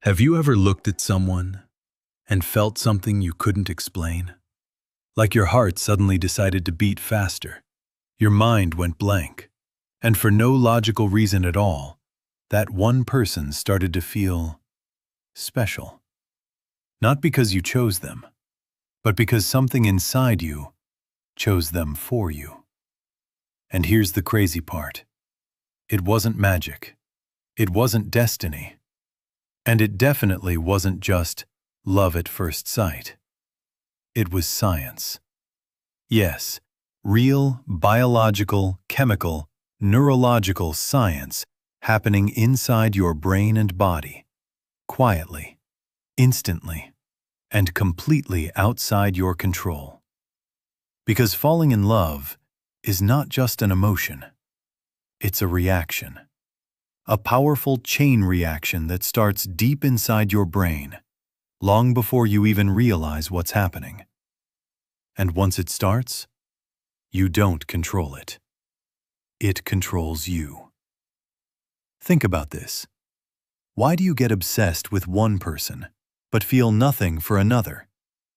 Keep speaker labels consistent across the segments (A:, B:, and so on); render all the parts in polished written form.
A: Have you ever looked at someone and felt something you couldn't explain? Like your heart suddenly decided to beat faster, your mind went blank, and for no logical reason at all, that one person started to feel special. Not because you chose them, but because something inside you chose them for you. And here's the crazy part. It wasn't magic. It wasn't destiny. And it definitely wasn't just love at first sight. It was science. Yes, real biological, chemical, neurological science happening inside your brain and body, quietly, instantly, and completely outside your control. Because falling in love is not just an emotion, it's a reaction. A powerful chain reaction that starts deep inside your brain, long before you even realize what's happening. And once it starts, you don't control it. It controls you. Think about this. Why do you get obsessed with one person, but feel nothing for another,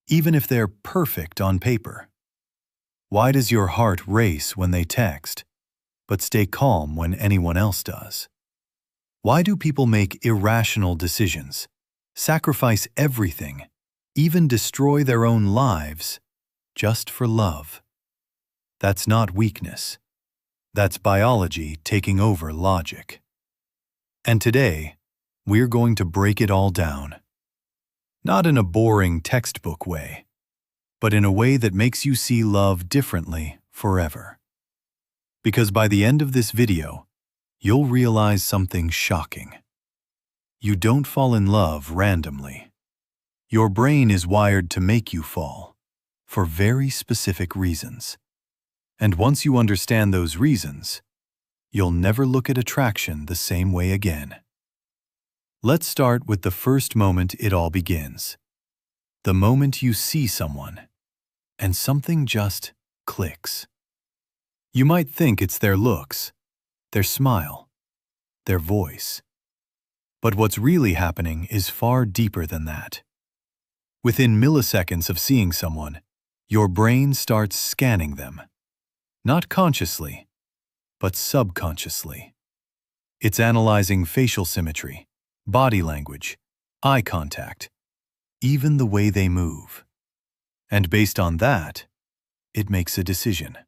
A: even if they're perfect on paper? Why does your heart race when they text, but stay calm when anyone else does? Why do people make irrational decisions, sacrifice everything, even destroy their own lives, just for love? That's not weakness. That's biology taking over logic. And today, we're going to break it all down. Not in a boring textbook way, but in a way that makes you see love differently forever. Because by the end of this video, you'll realize something shocking. You don't fall in love randomly. Your brain is wired to make you fall, for very specific reasons. And once you understand those reasons, you'll never look at attraction the same way again. Let's start with the first moment it all begins. The moment you see someone, and something just clicks. You might think it's their looks, their smile, their voice. But what's really happening is far deeper than that. Within milliseconds of seeing someone, your brain starts scanning them. Not consciously, but subconsciously. It's analyzing facial symmetry, body language, eye contact, even the way they move. And based on that, it makes a decision.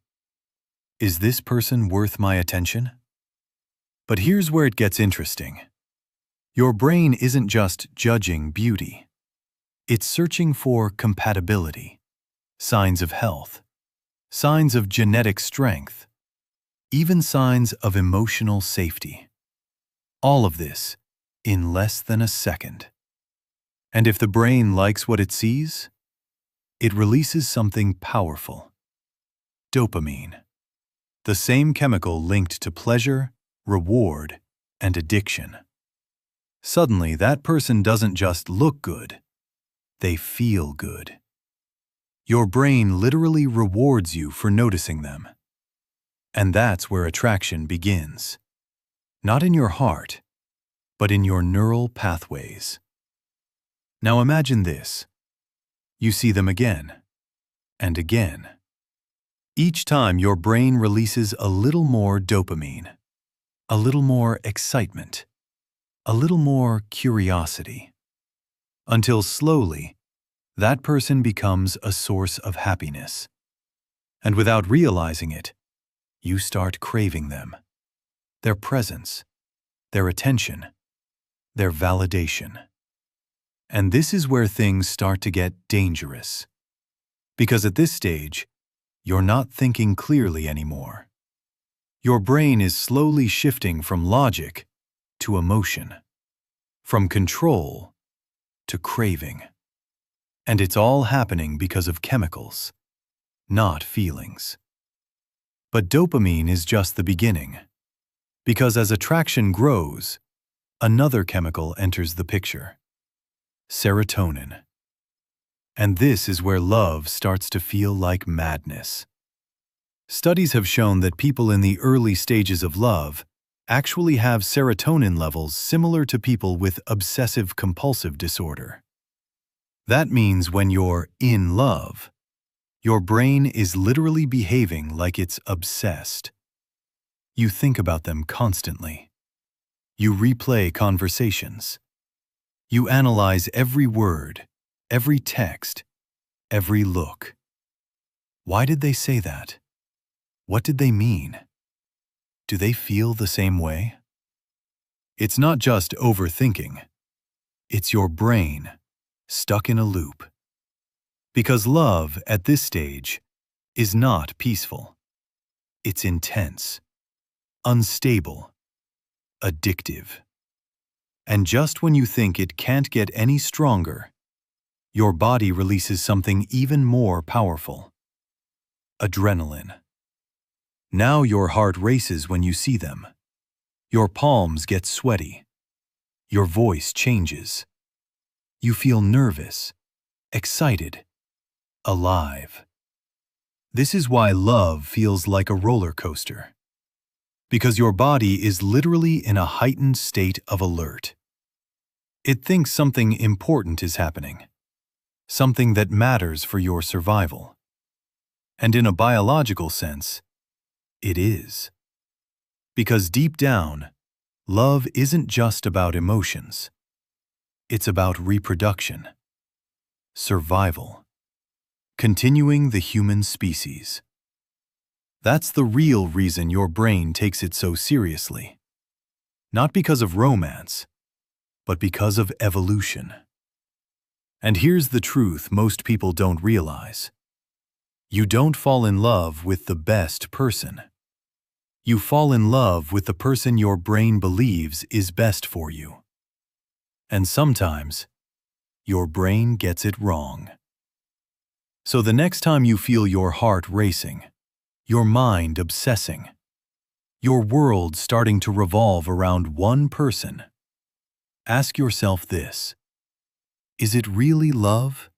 A: Is this person worth my attention? But here's where it gets interesting. Your brain isn't just judging beauty. It's searching for compatibility, signs of health, signs of genetic strength, even signs of emotional safety. All of this in less than a second. And if the brain likes what it sees, it releases something powerful. Dopamine, the same chemical linked to pleasure, reward, and addiction. Suddenly, that person doesn't just look good, they feel good. Your brain literally rewards you for noticing them. And that's where attraction begins. Not in your heart, but in your neural pathways. Now imagine this. You see them again, and again. Each time your brain releases a little more dopamine, a little more excitement, a little more curiosity, until slowly, that person becomes a source of happiness. And without realizing it, you start craving them, their presence, their attention, their validation. And this is where things start to get dangerous. Because at this stage, you're not thinking clearly anymore. Your brain is slowly shifting from logic to emotion, from control to craving. And it's all happening because of chemicals, not feelings. But dopamine is just the beginning. Because as attraction grows, another chemical enters the picture. Serotonin. And this is where love starts to feel like madness. Studies have shown that people in the early stages of love actually have serotonin levels similar to people with obsessive-compulsive disorder. That means when you're in love, your brain is literally behaving like it's obsessed. You think about them constantly. You replay conversations. You analyze every word, every text, every look. Why did they say that? What did they mean? Do they feel the same way? It's not just overthinking. It's your brain stuck in a loop. Because love, at this stage, is not peaceful. It's intense, unstable, addictive. And just when you think it can't get any stronger, your body releases something even more powerful: adrenaline. Now your heart races when you see them. Your palms get sweaty. Your voice changes. You feel nervous, excited, alive. This is why love feels like a roller coaster. Because your body is literally in a heightened state of alert. It thinks something important is happening, something that matters for your survival. And in a biological sense, it is. Because deep down, love isn't just about emotions. It's about reproduction, survival, continuing the human species. That's the real reason your brain takes it so seriously. Not because of romance, but because of evolution. And here's the truth most people don't realize. You don't fall in love with the best person. You fall in love with the person your brain believes is best for you. And sometimes, your brain gets it wrong. So the next time you feel your heart racing, your mind obsessing, your world starting to revolve around one person, ask yourself this: is it really love?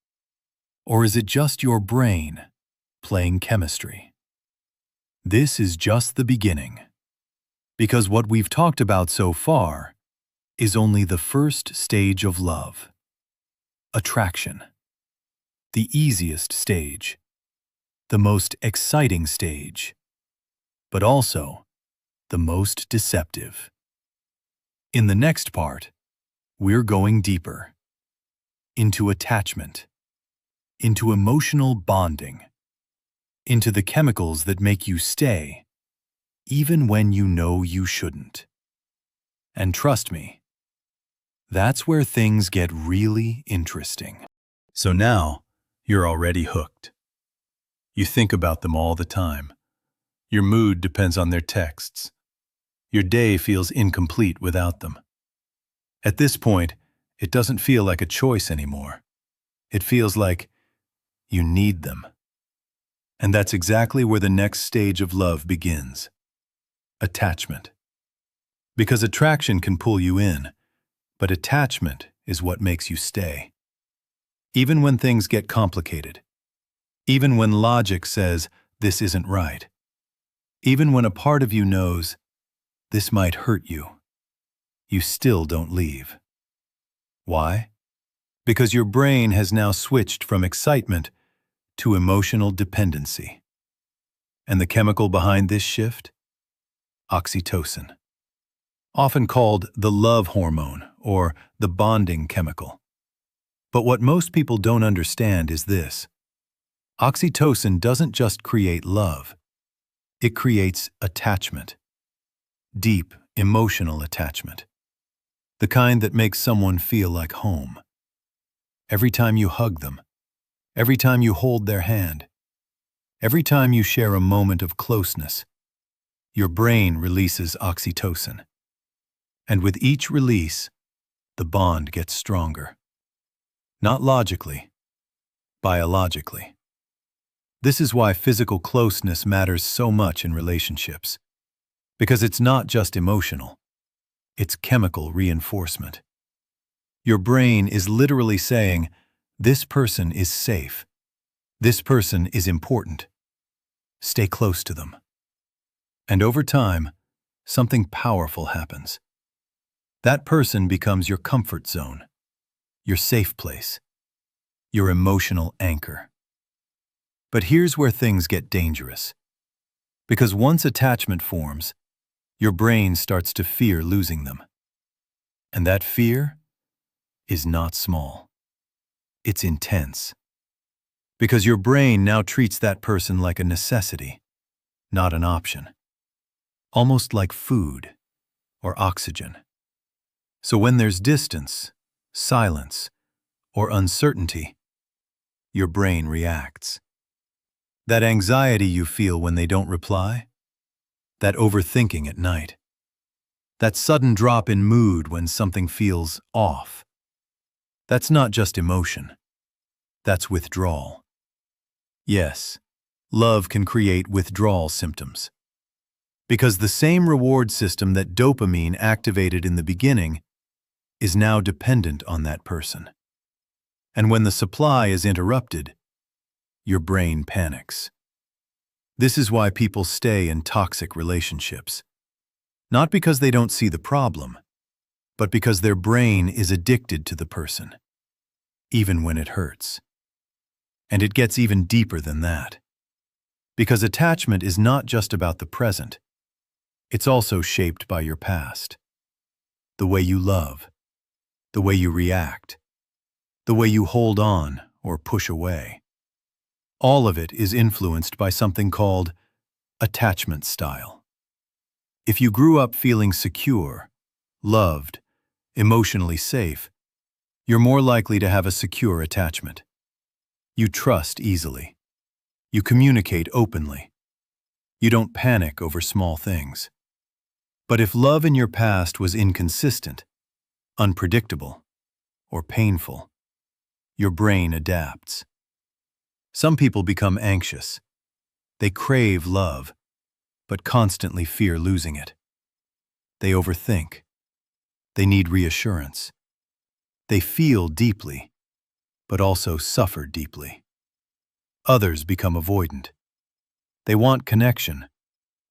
A: Or is it just your brain playing chemistry? This is just the beginning. Because what we've talked about so far is only the first stage of love: attraction. The easiest stage, the most exciting stage, but also the most deceptive. In the next part, we're going deeper into attachment, into emotional bonding, into the chemicals that make you stay, even when you know you shouldn't. And trust me, that's where things get really interesting. So now, you're already hooked. You think about them all the time. Your mood depends on their texts. Your day feels incomplete without them. At this point, it doesn't feel like a choice anymore. It feels like you need them. And that's exactly where the next stage of love begins: attachment. Because attraction can pull you in, but attachment is what makes you stay. Even when things get complicated. Even when logic says this isn't right. Even when a part of you knows this might hurt you. You still don't leave. Why? Because your brain has now switched from excitement to emotional dependency. And the chemical behind this shift? Oxytocin. Often called the love hormone or the bonding chemical. But what most people don't understand is this: oxytocin doesn't just create love. It creates attachment. Deep, emotional attachment. The kind that makes someone feel like home. Every time you hug them, every time you hold their hand, every time you share a moment of closeness, your brain releases oxytocin. And with each release, the bond gets stronger. Not logically, biologically. This is why physical closeness matters so much in relationships. Because it's not just emotional, it's chemical reinforcement. Your brain is literally saying, this person is safe. This person is important. Stay close to them. And over time, something powerful happens. That person becomes your comfort zone, your safe place, your emotional anchor. But here's where things get dangerous. Because once attachment forms, your brain starts to fear losing them. And that fear is not small. It's intense. Because your brain now treats that person like a necessity, not an option. Almost like food or oxygen. So when there's distance, silence, or uncertainty, your brain reacts. That anxiety you feel when they don't reply, that overthinking at night, that sudden drop in mood when something feels off, that's not just emotion, that's withdrawal. Yes, love can create withdrawal symptoms. Because the same reward system that dopamine activated in the beginning is now dependent on that person. And when the supply is interrupted, your brain panics. This is why people stay in toxic relationships. Not because they don't see the problem, but because their brain is addicted to the person, even when it hurts. And it gets even deeper than that. Because attachment is not just about the present, it's also shaped by your past. The way you love, the way you react, the way you hold on or push away. All of it is influenced by something called attachment style. If you grew up feeling secure, loved, emotionally safe, you're more likely to have a secure attachment. You trust easily. You communicate openly. You don't panic over small things. But if love in your past was inconsistent, unpredictable, or painful, your brain adapts. Some people become anxious. They crave love, but constantly fear losing it. They overthink. They need reassurance. They feel deeply, but also suffer deeply. Others become avoidant. They want connection,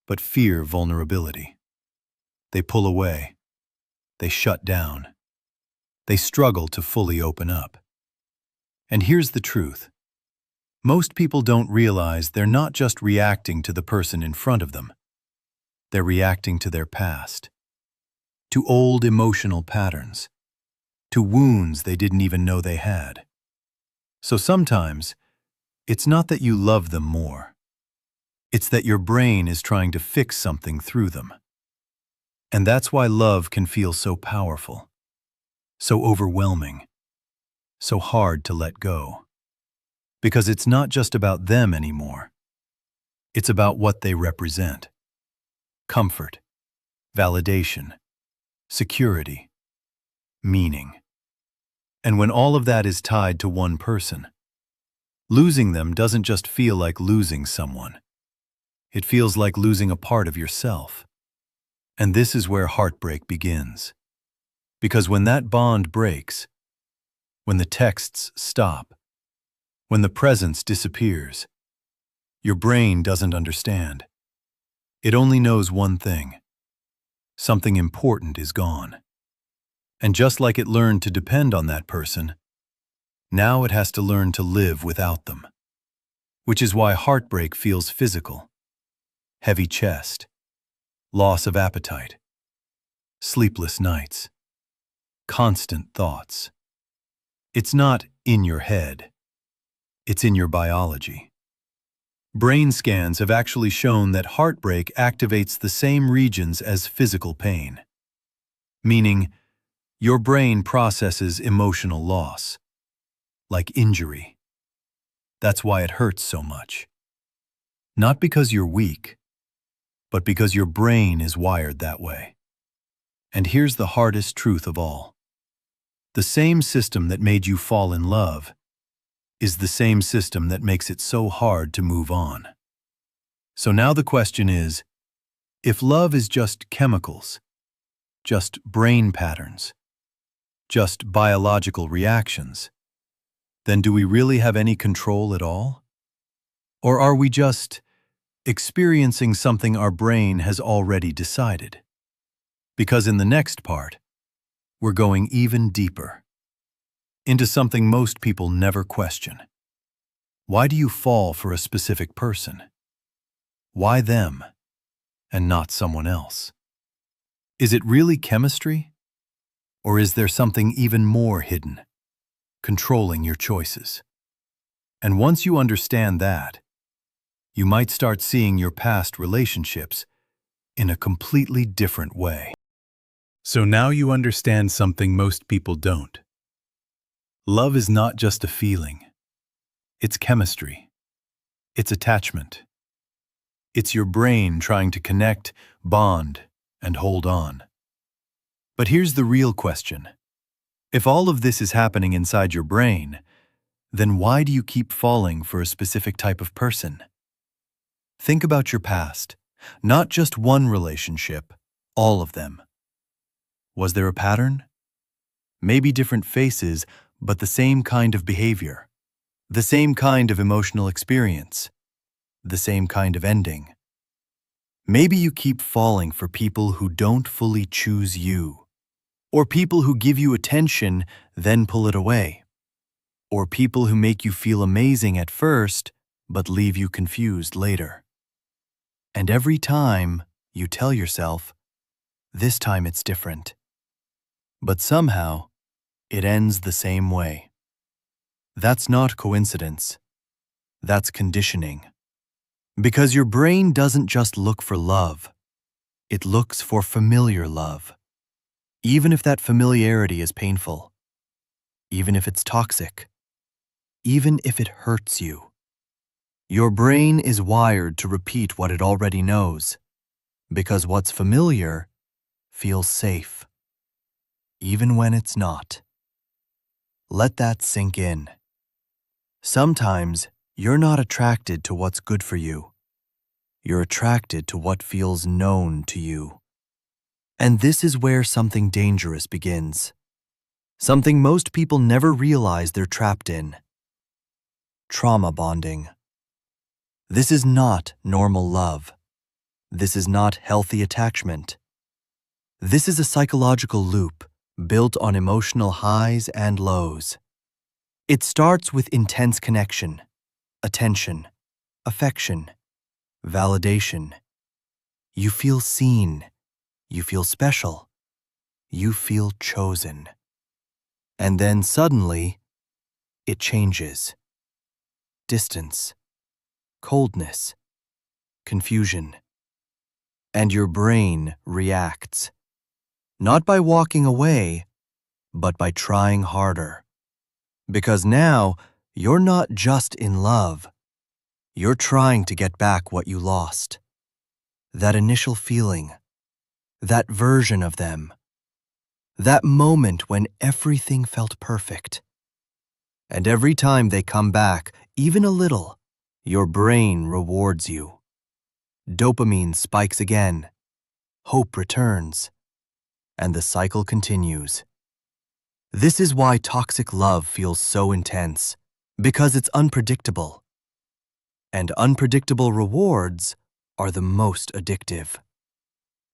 A: but fear vulnerability. They pull away. They shut down. They struggle to fully open up. And here's the truth. Most people don't realize they're not just reacting to the person in front of them. They're reacting to their past, to old emotional patterns, to wounds they didn't even know they had. So sometimes, it's not that you love them more. It's that your brain is trying to fix something through them. And that's why love can feel so powerful, so overwhelming, so hard to let go. Because it's not just about them anymore. It's about what they represent. Comfort, validation, security, meaning. And when all of that is tied to one person, losing them doesn't just feel like losing someone. It feels like losing a part of yourself. And this is where heartbreak begins. Because when that bond breaks, when the texts stop, when the presence disappears, your brain doesn't understand. It only knows one thing. Something important is gone. And just like it learned to depend on that person, now it has to learn to live without them. Which is why heartbreak feels physical. Heavy chest, loss of appetite, sleepless nights, constant thoughts. It's not in your head. It's in your biology. Brain scans have actually shown that heartbreak activates the same regions as physical pain. Meaning, your brain processes emotional loss, like injury. That's why it hurts so much. Not because you're weak, but because your brain is wired that way. And here's the hardest truth of all. The same system that made you fall in love is the same system that makes it so hard to move on. So now the question is, if love is just chemicals, just brain patterns, just biological reactions, then do we really have any control at all? Or are we just experiencing something our brain has already decided. Because in the next part, we're going even deeper into something most people never question. Why do you fall for a specific person? Why them and not someone else? Is it really chemistry? Or is there something even more hidden, controlling your choices? And once you understand that, you might start seeing your past relationships in a completely different way. So now you understand something most people don't. Love is not just a feeling. It's chemistry. It's attachment. It's your brain trying to connect, bond, and hold on. But here's the real question. If all of this is happening inside your brain, then why do you keep falling for a specific type of person? Think about your past. Not just one relationship, all of them. Was there a pattern? Maybe different faces, but the same kind of behavior. The same kind of emotional experience. The same kind of ending. Maybe you keep falling for people who don't fully choose you. Or people who give you attention, then pull it away. Or people who make you feel amazing at first, but leave you confused later. And every time, you tell yourself, this time it's different. But somehow, it ends the same way. That's not coincidence. That's conditioning. Because your brain doesn't just look for love. It looks for familiar love. Even if that familiarity is painful. Even if it's toxic. Even if it hurts you. Your brain is wired to repeat what it already knows, because what's familiar feels safe, even when it's not. Let that sink in. Sometimes you're not attracted to what's good for you. You're attracted to what feels known to you. And this is where something dangerous begins. Something most people never realize they're trapped in. Trauma bonding. This is not normal love. This is not healthy attachment. This is a psychological loop built on emotional highs and lows. It starts with intense connection, attention, affection, validation. You feel seen. You feel special. You feel chosen. And then suddenly, it changes. Distance. Coldness, confusion, and your brain reacts, not by walking away, but by trying harder. Because now, you're not just in love, you're trying to get back what you lost. That initial feeling, that version of them, that moment when everything felt perfect. And every time they come back, even a little, your brain rewards you. Dopamine spikes again. Hope returns. And the cycle continues. This is why toxic love feels so intense, because it's unpredictable. And unpredictable rewards are the most addictive.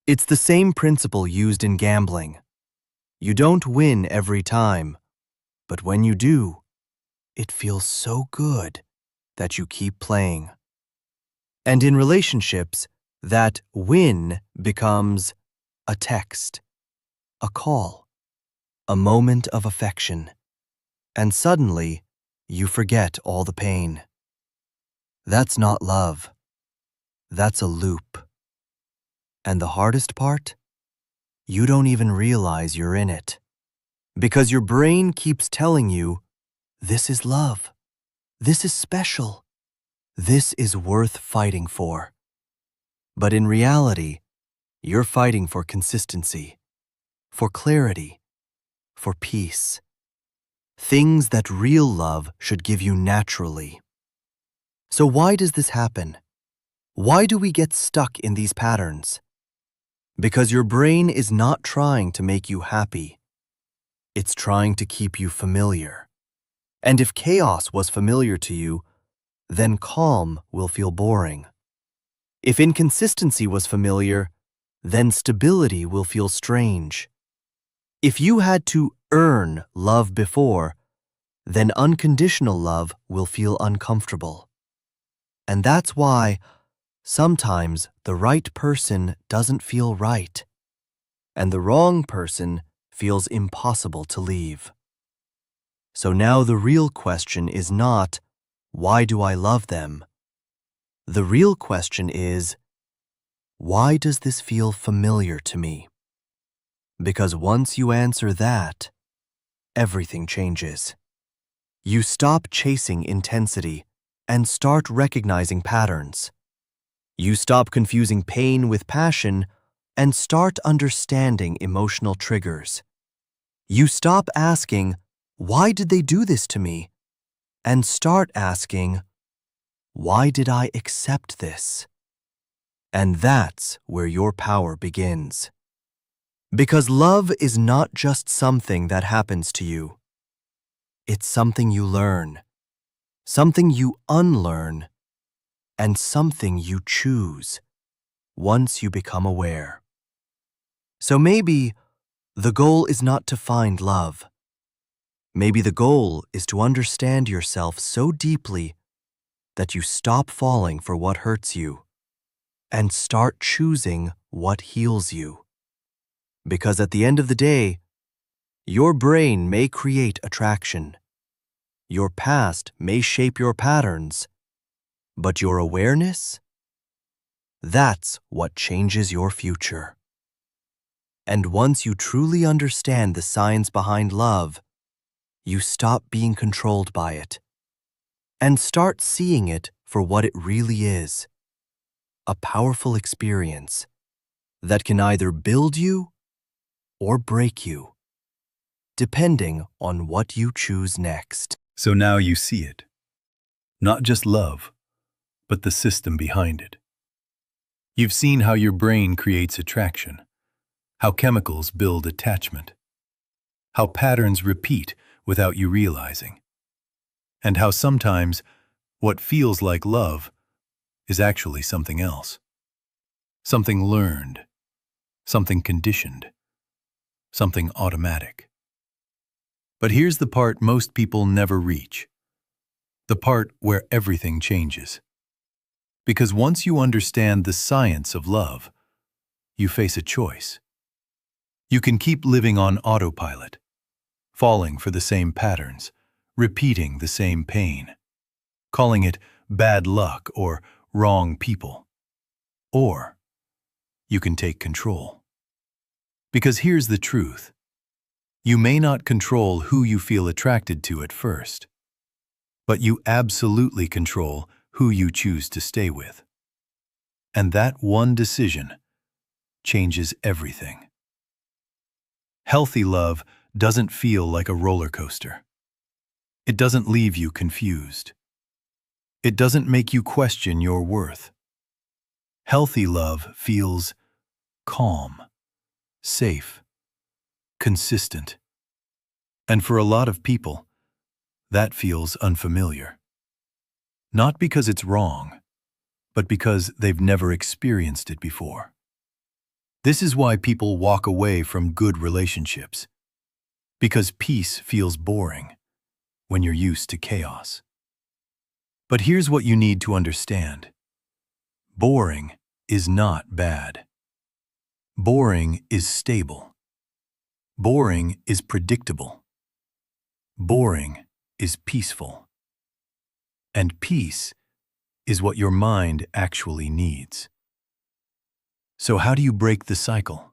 A: It's the same principle used in gambling. You don't win every time, but when you do, it feels so good that you keep playing. And in relationships, that win becomes a text, a call, a moment of affection, and suddenly you forget all the pain. That's not love. That's a loop. And the hardest part? You don't even realize you're in it. Because your brain keeps telling you, this is love. This is special. This is worth fighting for. But in reality, you're fighting for consistency, for clarity, for peace. Things that real love should give you naturally. So why does this happen? Why do we get stuck in these patterns? Because your brain is not trying to make you happy. It's trying to keep you familiar. And if chaos was familiar to you, then calm will feel boring.
B: If inconsistency was familiar, then stability will feel strange. If you had to earn love before, then unconditional love will feel uncomfortable. And that's why sometimes the right person doesn't feel right, and the wrong person feels impossible to leave. So now the real question is not, why do I love them? The real question is, why does this feel familiar to me? Because once you answer that, everything changes. You stop chasing intensity and start recognizing patterns. You stop confusing pain with passion and start understanding emotional triggers. You stop asking, why did they do this to me? And start asking, why did I accept this? And that's where your power begins. Because love is not just something that happens to you. It's something you learn, something you unlearn, and something you choose once you become aware. So maybe the goal is not to find love. Maybe the goal is to understand yourself so deeply that you stop falling for what hurts you and start choosing what heals you. Because at the end of the day, your brain may create attraction. Your past may shape your patterns, but your awareness, that's what changes your future. And once you truly understand the science behind love, you stop being controlled by it and start seeing it for what it really is, a powerful experience that can either build you or break you, depending on what you choose next.
A: So now you see it. Not just love, but the system behind it. You've seen how your brain creates attraction, how chemicals build attachment, how patterns repeat without you realizing, and how sometimes what feels like love is actually something else. Something learned, something conditioned, something automatic. But here's the part most people never reach. The part where everything changes. Because once you understand the science of love, you face a choice. You can keep living on autopilot, falling for the same patterns, repeating the same pain, calling it bad luck or wrong people. Or you can take control. Because here's the truth. You may not control who you feel attracted to at first, but you absolutely control who you choose to stay with. And that one decision changes everything. Healthy love doesn't feel like a roller coaster. It doesn't leave you confused. It doesn't make you question your worth. Healthy love feels calm, safe, consistent. And for a lot of people, that feels unfamiliar. Not because it's wrong, but because they've never experienced it before. This is why people walk away from good relationships. Because peace feels boring when you're used to chaos. But here's what you need to understand. Boring is not bad. Boring is stable. Boring is predictable. Boring is peaceful. And peace is what your mind actually needs. So how do you break the cycle?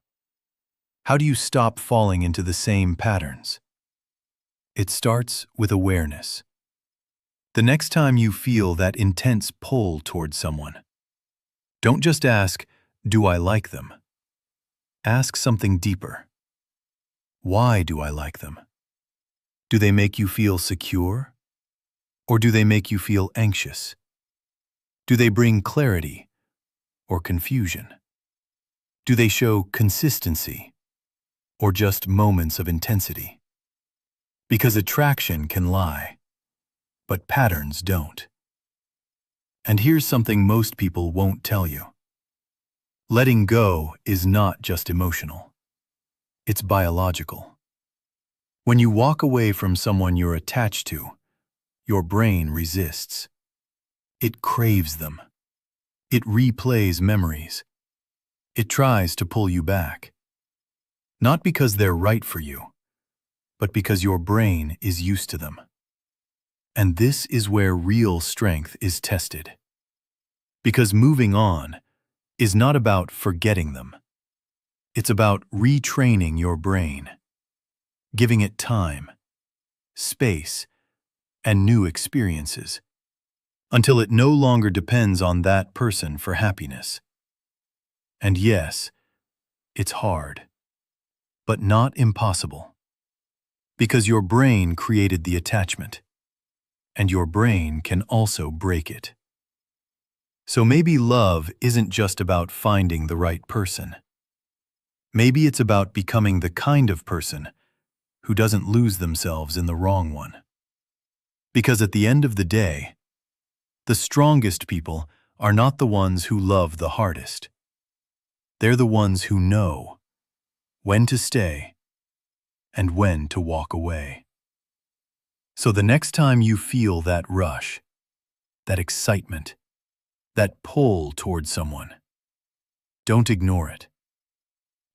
A: How do you stop falling into the same patterns? It starts with awareness. The next time you feel that intense pull towards someone, don't just ask, do I like them? Ask something deeper. Why do I like them? Do they make you feel secure? Or do they make you feel anxious? Do they bring clarity or confusion? Do they show consistency or just moments of intensity? Because attraction can lie, but patterns don't. And here's something most people won't tell you. Letting go is not just emotional. It's biological. When you walk away from someone you're attached to, your brain resists. It craves them. It replays memories. It tries to pull you back. Not because they're right for you, but because your brain is used to them. And this is where real strength is tested. Because moving on is not about forgetting them. It's about retraining your brain, giving it time, space, and new experiences, until it no longer depends on that person for happiness. And yes, it's hard, but not impossible. Because your brain created the attachment, and your brain can also break it. So maybe love isn't just about finding the right person. Maybe it's about becoming the kind of person who doesn't lose themselves in the wrong one. Because at the end of the day, the strongest people are not the ones who love the hardest. They're the ones who know when to stay and when to walk away. So the next time you feel that rush, that excitement, that pull toward someone, don't ignore it.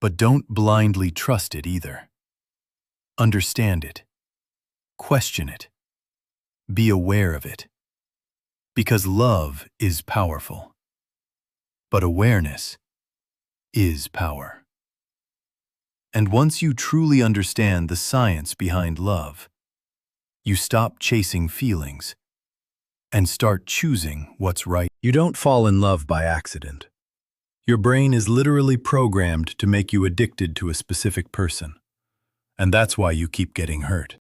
A: But don't blindly trust it either. Understand it. Question it. Be aware of it. Because love is powerful. But awareness is power. And once you truly understand the science behind love, you stop chasing feelings and start choosing what's right. You don't fall in love by accident. Your brain is literally programmed to make you addicted to a specific person. And that's why you keep getting hurt.